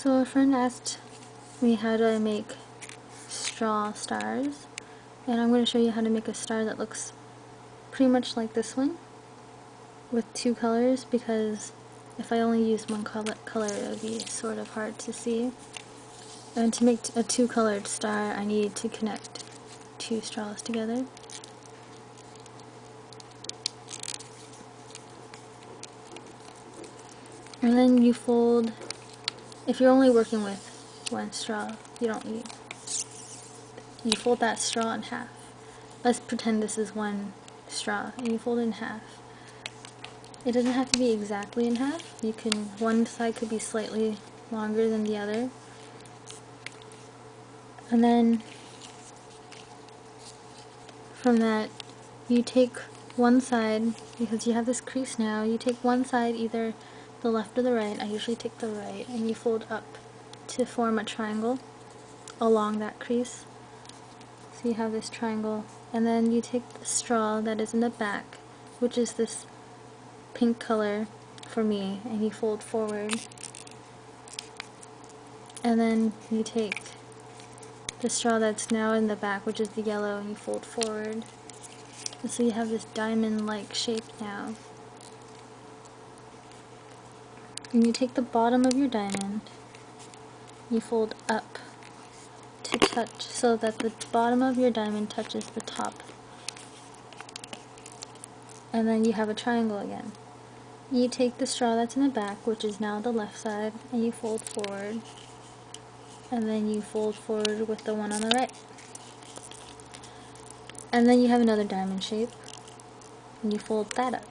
So a friend asked me how to make straw stars, and I'm going to show you how to make a star that looks pretty much like this one with two colors, because if I only use one color it would be sort of hard to see. And to make a two-colored star, I need to connect two straws together. And then you fold, if you're only working with one straw, you fold that straw in half. Let's pretend this is one straw, and you fold it in half. It doesn't have to be exactly in half. One side could be slightly longer than the other. And then from that, you take one side, because you have this crease now, you take one side, either the left or the right. I usually take the right, and you fold up to form a triangle along that crease. So you have this triangle, and then you take the straw that is in the back, which is this pink color for me, and you fold forward. And then you take the straw that's now in the back, which is the yellow, and you fold forward. And so you have this diamond-like shape now. And you take the bottom of your diamond, you fold up to touch, so that the bottom of your diamond touches the top. And then you have a triangle again. You take the straw that's in the back, which is now the left side, and you fold forward. And then you fold forward with the one on the right. And then you have another diamond shape, and you fold that up,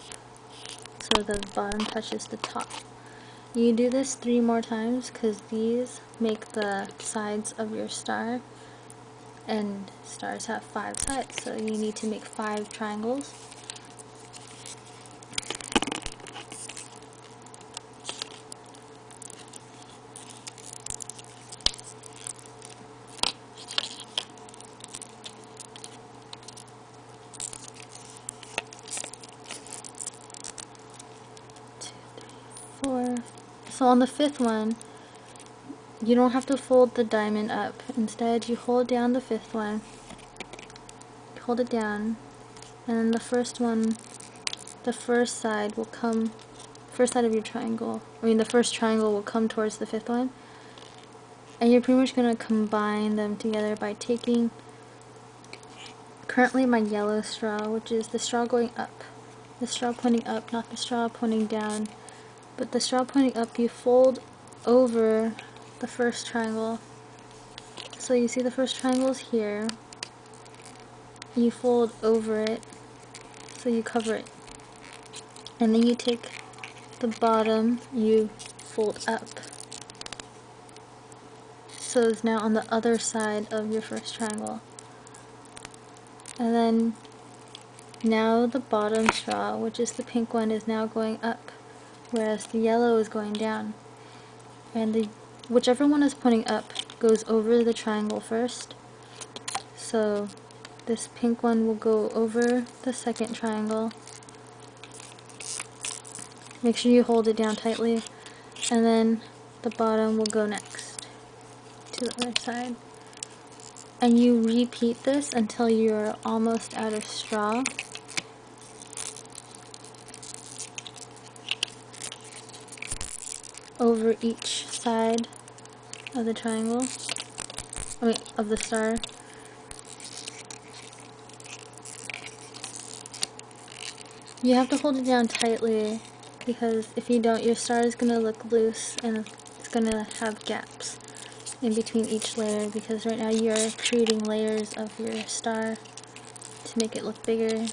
so the bottom touches the top. You do this 3 more times, because these make the sides of your star, and stars have 5 sides, so you need to make 5 triangles. So on the 5th one, you don't have to fold the diamond up. Instead, you hold down the 5th one, hold it down, and then the first one, the first side of your triangle, the first triangle will come towards the 5th one, and you're pretty much going to combine them together by taking, currently my yellow straw, which is the straw going up, the straw pointing up, not the straw pointing down. But the straw pointing up, you fold over the first triangle. So you see the first triangle is here. You fold over it, so you cover it. And then you take the bottom, you fold up. So it's now on the other side of your first triangle. And then now the bottom straw, which is the pink one, is now going up, whereas the yellow is going down. And whichever one is pointing up goes over the triangle first. So this pink one will go over the second triangle. Make sure you hold it down tightly. And then the bottom will go next to the other side. And you repeat this until you're almost out of straw. Over each side of the triangle, of the star. You have to hold it down tightly, because if you don't, your star is going to look loose and it's going to have gaps in between each layer, because right now you're creating layers of your star to make it look bigger.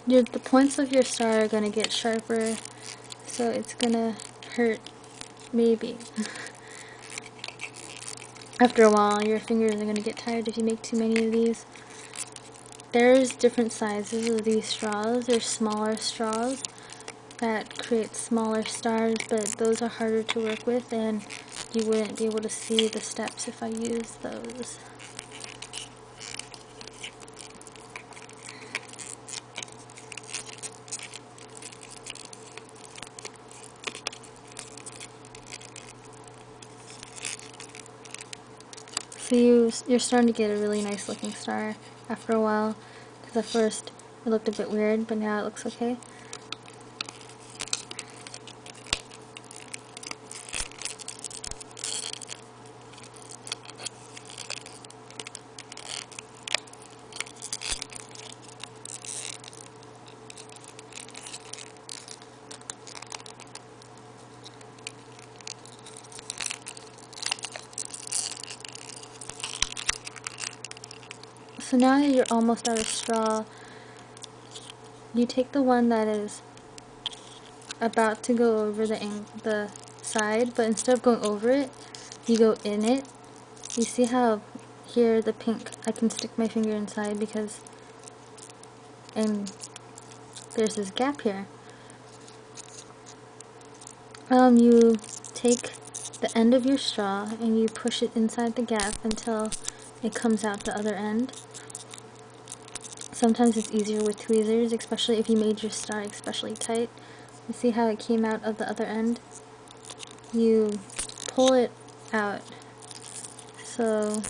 The points of your star are going to get sharper, so it's going to hurt, maybe. After a while, your fingers are going to get tired if you make too many of these. There's different sizes of these straws. There's smaller straws, that creates smaller stars, but those are harder to work with and you wouldn't be able to see the steps if I use those. So you're starting to get a really nice looking star after a while, because at first it looked a bit weird, but now it looks okay. So now that you're almost out of straw, you take the one that is about to go over the side, but instead of going over it, you go in it. You see how here the pink, I can stick my finger inside because, and there's this gap here. You take the end of your straw and you push it inside the gap until it comes out the other end. Sometimes it's easier with tweezers, especially if you made your star especially tight. You see how it came out of the other end? You pull it out so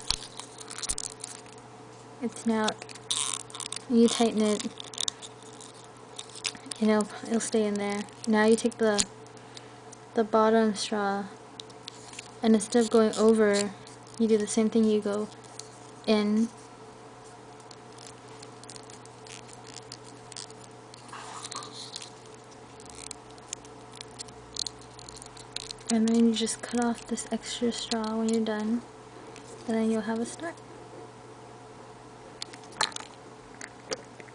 it's now, you tighten it, you know, it'll stay in there. Now you take the bottom straw and instead of going over, you do the same thing, you go in. And then you just cut off this extra straw when you're done, and then you'll have a star.